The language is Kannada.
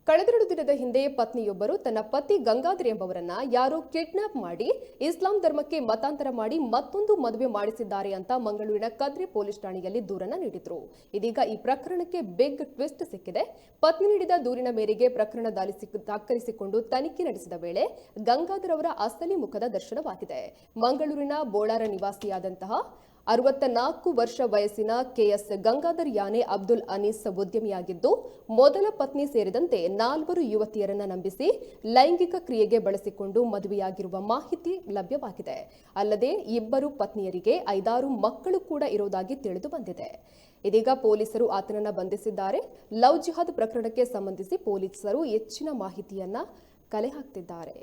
ಕಳೆದೆರಡು ದಿನದ ಹಿಂದೆ ಪತ್ನಿಯೊಬ್ಬರು ತನ್ನ ಪತಿ ಗಂಗಾಧರ್ ಎಂಬವರನ್ನ ಯಾರೋ ಕಿಡ್ನಾಪ್ ಮಾಡಿ ಇಸ್ಲಾಂ ಧರ್ಮಕ್ಕೆ ಮತಾಂತರ ಮಾಡಿ ಮತ್ತೊಂದು ಮದುವೆ ಮಾಡಿಸಿದ್ದಾರೆ ಅಂತ ಮಂಗಳೂರಿನ ಕದ್ರಿ ಪೊಲೀಸ್ ಠಾಣೆಯಲ್ಲಿ ದೂರನ್ನ ನೀಡಿದ್ರು. ಇದೀಗ ಈ ಪ್ರಕರಣಕ್ಕೆ ಬಿಗ್ ಟ್ವಿಸ್ಟ್ ಸಿಕ್ಕಿದೆ. ಪತ್ನಿ ನೀಡಿದ ದೂರಿನ ಮೇರೆಗೆ ಪ್ರಕರಣ ದಾಖಲಿಸಿಕೊಂಡು ತನಿಖೆ ನಡೆಸಿದ ವೇಳೆ ಗಂಗಾಧರ್ ಅವರ ಅಸಲಿ ಮುಖದ ದರ್ಶನವಾಗಿದೆ. ಮಂಗಳೂರಿನ ಬೋಳಾರ ನಿವಾಸಿಯಾದಂತಹ 64 ವರ್ಷ ವಯಸ್ಸಿನ ಕೆಎಸ್ ಗಂಗಾಧರ್ ಯಾನೆ ಅಬ್ದುಲ್ ಅನೀಸ್ ಉದ್ಯಮಿಯಾಗಿದ್ದು, ಮೊದಲ ಪತ್ನಿ ಸೇರಿದಂತೆ 4 ಯುವತಿಯರನ್ನ ನಂಬಿಸಿ ಲೈಂಗಿಕ ಕ್ರಿಯೆಗೆ ಬಳಸಿಕೊಂಡು ಮದುವೆಯಾಗಿರುವ ಮಾಹಿತಿ ಲಭ್ಯವಾಗಿದೆ. ಅಲ್ಲದೆ ಇಬ್ಬರು ಪತ್ನಿಯರಿಗೆ 5-6 ಮಕ್ಕಳು ಕೂಡ ಇರುವುದಾಗಿ ತಿಳಿದು ಬಂದಿದೆ. ಇದೀಗ ಪೊಲೀಸರು ಆತನನ್ನ ಬಂಧಿಸಿದ್ದಾರೆ. ಲವ್ ಜಿಹಾದ್ ಪ್ರಕರಣಕ್ಕೆ ಸಂಬಂಧಿಸಿ ಪೊಲೀಸರು ಹೆಚ್ಚಿನ ಮಾಹಿತಿಯನ್ನ ಕಲೆ ಹಾಕ್ತಿದ್ದಾರೆ.